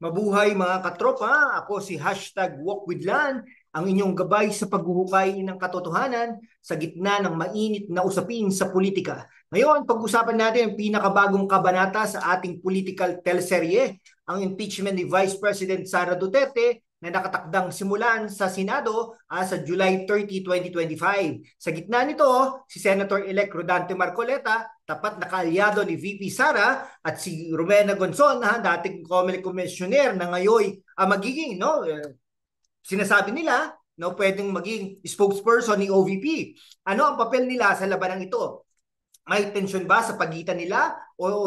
Mabuhay mga katropa, ako si #WalkWithLan, ang inyong gabay sa paghuhukay ng katotohanan sa gitna ng mainit na usapin sa politika. Ngayon, pag-usapan natin ang pinakabagong kabanata sa ating political teleserye, ang impeachment ni Vice President Sara Duterte na nakatakdang simulan sa Senado sa July 30, 2025. Sa gitna nito, si Senator-elect Rodante Marcoleta, tapat na kaalyado ni VP Sara, at si Romena Gonzon, dating COMELEC commissioner na ngayon magiging sinasabi nila pwedeng maging spokesperson ni OVP. Ano ang papel nila sa labanang ito? May tensyon ba sa pagitan nila o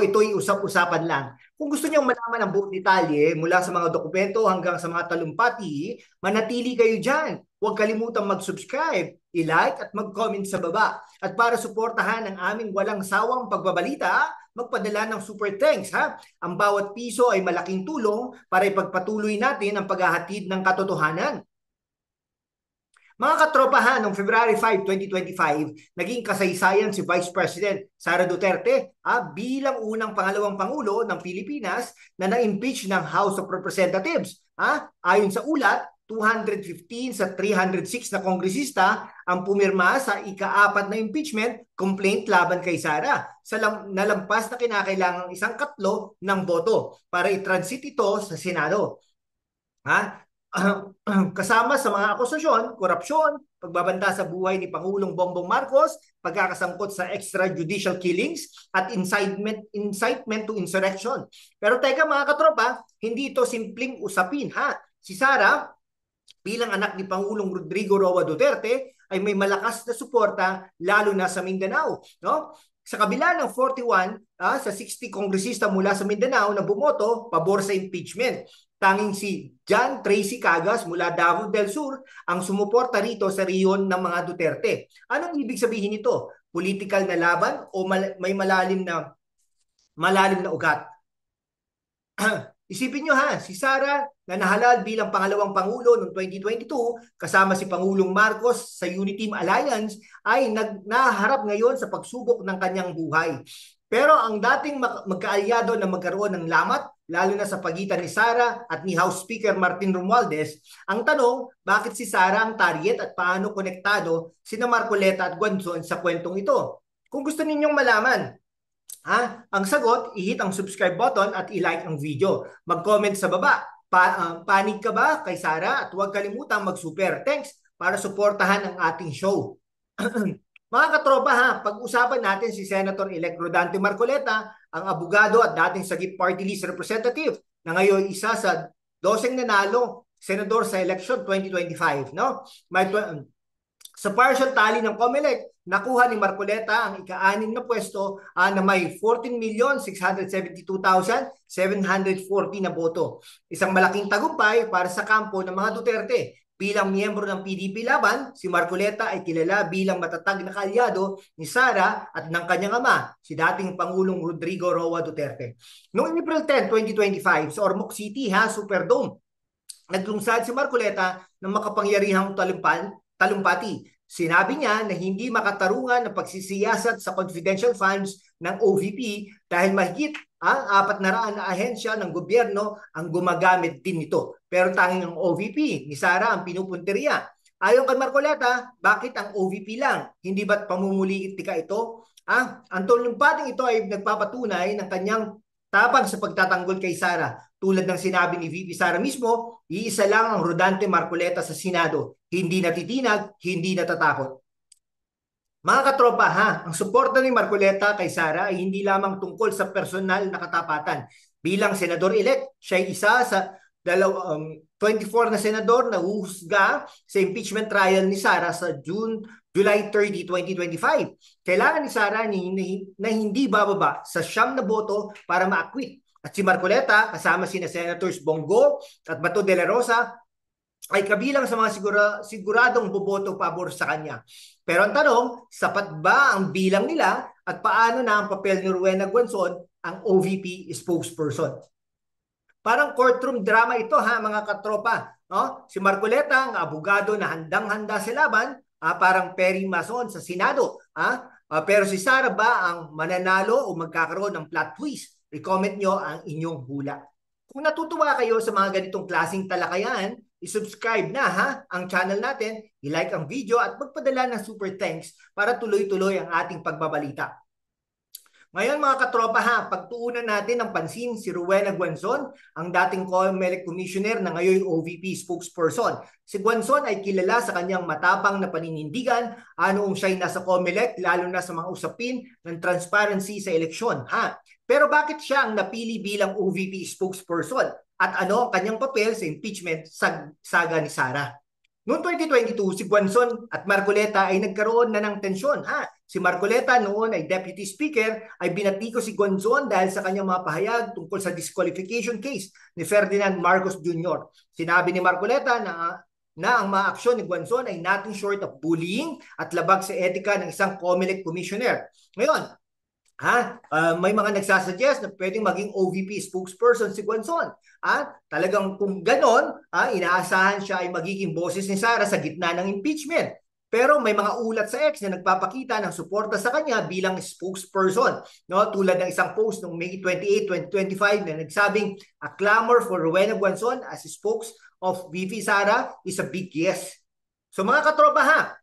ito'y usap-usapan lang? Kung gusto niyo malaman ang buong detalye mula sa mga dokumento hanggang sa mga talumpati, manatili kayo dyan. Huwag kalimutang mag-subscribe, i-like at mag-comment sa baba. At para suportahan ang aming walang sawang pagbabalita, magpadala ng super thanks. Ang bawat piso ay malaking tulong para ipagpatuloy natin ang paghahatid ng katotohanan. Mga katropahan, noong February 5, 2025, naging kasaysayan si Vice President Sara Duterte bilang unang pangalawang Pangulo ng Pilipinas na na-impeach ng House of Representatives. Ayon sa ulat, 215 sa 306 na kongresista ang pumirma sa ika-4 na impeachment complaint laban kay Sara sa nalampas na kinakailangang 1/4 ng boto para i-transit ito sa Senado. Kasama sa mga akusasyon, korupsyon, pagbabanta sa buhay ni Pangulong Bongbong Marcos, pagkakasangkot sa extrajudicial killings at incitement to insurrection. Pero teka mga katropa, hindi ito simpleng usapin. Si Sara, bilang anak ni Pangulong Rodrigo Roa Duterte, ay may malakas na suporta lalo na sa Mindanao. Sa kabila ng 41 sa 60 kongresista mula sa Mindanao na bumoto pabor sa impeachment, tanging si John Tracy Cagas mula Davao del Sur ang sumuporta rito sa riyon ng mga Duterte. Anong ibig sabihin nito? Political na laban o may malalim na ugat? Isipin nyo si Sara na nahalal bilang pangalawang Pangulo noong 2022 kasama si Pangulong Marcos sa Uniteam Alliance ay naharap ngayon sa pagsubok ng kanyang buhay. Pero ang dating magkaalyado na magkaroon ng lamat, lalo na sa pagitan ni Sara at ni House Speaker Martin Romualdez, ang tanong, bakit si Sara ang target at paano konektado sina Marcoleta at Gonzon sa kwentong ito? Kung gusto ninyong malaman, ang sagot, i-hit ang subscribe button at i-like ang video. Mag-comment sa baba. Panig ka ba kay Sara? At huwag kalimutang mag-super thanks para suportahan ang ating show. Mga katropa pag-usapan natin si Senator-elect Rodante Marcoleta, ang abogado at dating sagip party list representative na ngayon isa sa 12 nanalo senador sa election 2025. Sa partial tally ng COMELEC, nakuha ni Marcoleta ang ika-6 na pwesto na may 14,672,740 na boto. Isang malaking tagumpay para sa kampo ng mga Duterte. Bilang miyembro ng PDP laban, si Marcoleta ay kilala bilang matatag na kaalyado ni Sara at ng kanyang ama, si dating Pangulong Rodrigo Roa Duterte. Noong April 10, 2025, sa Ormoc City, Superdome, naglungsad si Marcoleta ng makapangyarihang talumpati. Sinabi niya na hindi makatarungan ng pagsisiyasat sa confidential funds ng OVP dahil mahigit ang 400 na ahensya ng gobyerno ang gumagamit din nito. Pero tanging ang OVP ni Sara ang pinupunteriya. Ayon kay Marcoleta, bakit ang OVP lang? Hindi ba't pamumulitika ito? Ang talumpating ito ay nagpapatunay ng kanyang tapang sa pagtatanggol kay Sara. Tulad ng sinabi ni VP Sara mismo, iisa lang ang Rodante Marcoleta sa Senado. Hindi natitinag, hindi natatakot. Mga katropa ang suporta ni Marcoleta kay Sara ay hindi lamang tungkol sa personal na katapatan. Bilang senador-elect, siya ay isa sa 24 na senador na uhusga sa impeachment trial ni Sara sa July 30, 2025. Kailangan ni Sara na hindi bababa sa 9 na boto para ma-acquit. At si Marcoleta, kasama sina Senators Bongo at Bato de la Rosa, ay kabilang sa mga siguradong boboto pabor sa kanya. Pero ang tanong, sapat ba ang bilang nila at paano na ang papel ni Rowena Gonzon, ang OVP spokesperson? Parang courtroom drama ito mga katropa. Si Marcoleta, ang abogado na handang-handa sa laban, parang Perry Mason sa Senado. Pero si Sara ba ang mananalo o magkakaroon ng plot twist? I-comment nyo ang inyong hula. Kung natutuwa kayo sa mga ganitong klaseng talakayan, i-subscribe na ha ang channel natin, i-like ang video at magpadala ng super thanks para tuloy-tuloy ang ating pagbabalita. Ngayon mga katropa ha, pagtuunan natin ng pansin si Rowena Guanzon, ang dating COMELEC Commissioner na ngayon OVP spokesperson. Si Guanzon ay kilala sa kanyang matapang na paninindigan noong siya'y nasa COMELEC, lalo na sa mga usapin ng transparency sa eleksyon. Pero bakit siya ang napili bilang OVP spokesperson? At ano ang kanyang papel sa impeachment saga ni Sara? Noong 2022, si Guanzon at Marcoleta ay nagkaroon na ng tensyon. Si Marcoleta noon ay Deputy Speaker, ay binatiko si Guanzon dahil sa kanyang mga pahayag tungkol sa disqualification case ni Ferdinand Marcos Jr. Sinabi ni Marcoleta na ang mga aksyon ni Guanzon ay nothing short of bullying at labag sa etika ng isang COMELEC commissioner. Ngayon, may mga nagsasuggest na pwedeng maging OVP spokesperson si Guanzon. Talagang kung ganon, inaasahan siya ay magiging boses ni Sara sa gitna ng impeachment. Pero may mga ulat sa X na nagpapakita ng suporta sa kanya bilang spokesperson. No? Tulad ng isang post noong May 28, 2025 na nagsabing, "A clamor for Rowena Guanzon as spokes of VP Sara is a big yes." So mga katropa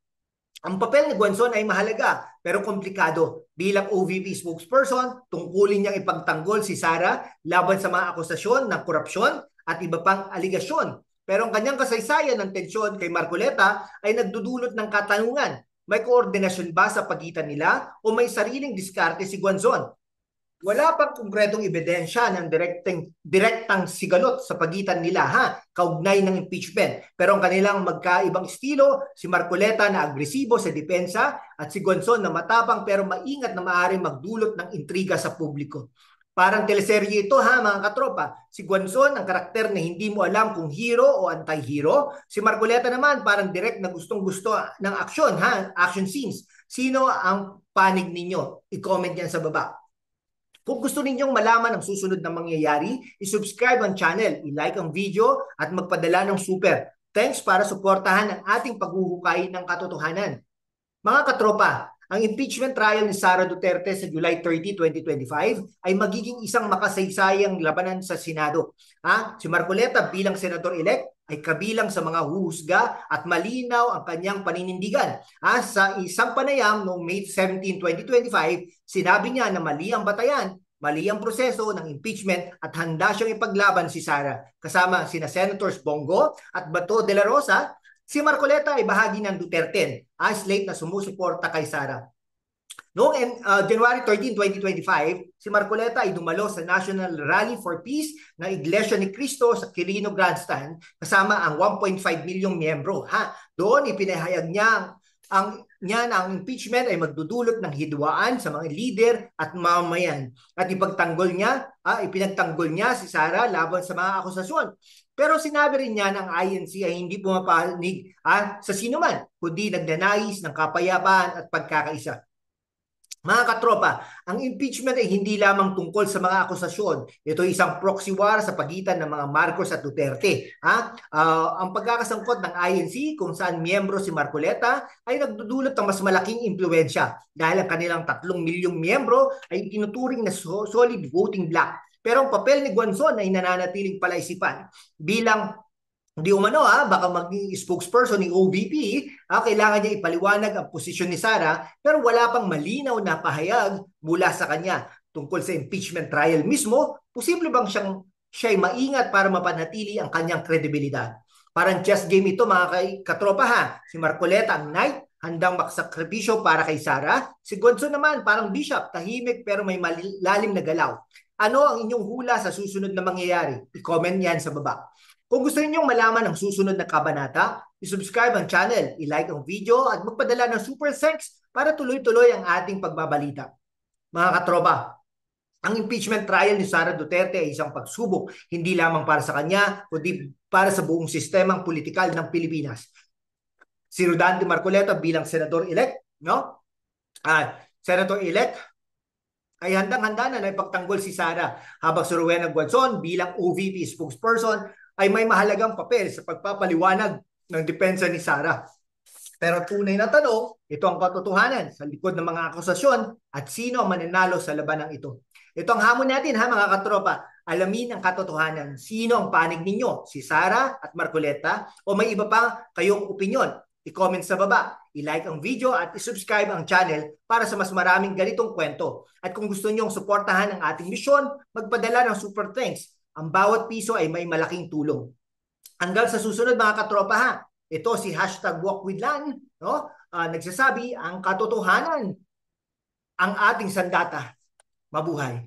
ang papel ni Guanzon ay mahalaga pero komplikado. Bilang OVP spokesperson, tungkulin niyang ipagtanggol si Sara laban sa mga akusasyon ng korupsyon at iba pang aligasyon. Pero ang kanyang kasaysayan ng tensyon kay Marcoleta ay nagdudulot ng katanungan. May koordinasyon ba sa pagitan nila o may sariling diskarte si Guanzon? Wala pang konkretong ebidensya ng direktang sigalot sa pagitan nila kaugnay ng impeachment. Pero ang kanilang magkaibang estilo, si Marcoleta na agresibo sa depensa at si Guanzon na matapang pero maingat na maaaring magdulot ng intriga sa publiko. Parang teleserye ito mga katropa. Si Guanzon ang karakter na hindi mo alam kung hero o anti-hero. Si Marcoleta naman parang direct na gustong-gusto ng aksyon action scenes. Sino ang panig ninyo? I-comment yan sa baba. Kung gusto ninyong malaman ang susunod na mangyayari, i-subscribe ang channel, i-like ang video at magpadala ng super. Thanks para suportahan ang ating paghuhukay ng katotohanan. Mga katropa, ang impeachment trial ni Sara Duterte sa July 30, 2025 ay magiging isang makasaysayang labanan sa Senado. Si Marcoleta bilang senador-elect ay kabilang sa mga huhusga at malinaw ang kanyang paninindigan. Sa isang panayam noong May 17, 2025, sinabi niya na mali ang batayan, mali ang proseso ng impeachment at handa siyang ipaglaban si Sara. Kasama sina Senators Bongo at Bato de la Rosa, si Marcoleta ay bahagi ng Duterte, slate na sumusuporta kay Sara. Noong January 13, 2025, si Marcoleta ay dumalo sa National Rally for Peace ng Iglesia ni Cristo sa Quirino Grandstand kasama ang 1.5 milyong miyembro. Doon ipinahayag niya ang impeachment ay magdudulot ng hidwaan sa mga leader at mamamayan. At ipinagtanggol niya si Sara laban sa mga akusasyon. Pero sinabi rin niya ng INC ay hindi pumapanig sa sinuman, kundi nagnanais ng kapayapaan at pagkakaisa. Mga katropa, ang impeachment ay hindi lamang tungkol sa mga akusasyon. Ito ay isang proxy war sa pagitan ng mga Marcos at Duterte. Ang pagkakasangkot ng INC kung saan miyembro si Marcoleta ay nagdudulot ng mas malaking impluensya dahil ang kanilang 3 milyong miyembro ay tinuturing na solid voting bloc. Pero ang papel ni Guanzon ay nananatiling palaisipan bilang hindi umano baka maging spokesperson ni OVP, kailangan niya ipaliwanag ang posisyon ni Sara pero wala pang malinaw na pahayag mula sa kanya tungkol sa impeachment trial mismo. Posible bang siya'y maingat para mapanatili ang kanyang kredibilidad? Parang chess game ito mga katropa Si Marcoleta ang knight, handang maksakripisyo para kay Sara. Si Guanzon naman parang bishop, tahimik pero may malalim na galaw. Ano ang inyong hula sa susunod na mangyayari? I-comment yan sa baba. Kung gusto ninyong malaman ang susunod na kabanata, i-subscribe ang channel, i-like ang video at magpadala ng super thanks para tuloy-tuloy ang ating pagbabalita. Mga katropa, ang impeachment trial ni Sara Duterte ay isang pagsubok hindi lamang para sa kanya, kundi para sa buong sistemang politikal ng Pilipinas. Si Rodante Marcoleta bilang senador-elect, Senator-elect, ay handang-handa na ipagtanggol si Sara habang si Rowena Guanzon bilang OVP spokesperson ay may mahalagang papel sa pagpapaliwanag ng depensa ni Sara. Pero tunay na tanong, ito ang katotohanan sa likod ng mga akusasyon at sino ang mananalo sa labanang ito. Ito ang hamon natin mga katropa. alamin ang katotohanan. Sino ang panig ninyo? Si Sara at Marcoleta? O may iba pa kayong opinyon? I-comment sa baba, i-like ang video at i-subscribe ang channel para sa mas maraming ganitong kwento. At kung gusto nyong suportahan ang ating misyon, magpadala ng super thanks. Ang bawat piso ay may malaking tulong. Hanggang sa susunod mga katropa ha. Ito si #WalkWithLan, no? Nagsasabi ang katotohanan ang ating sandata. Mabuhay.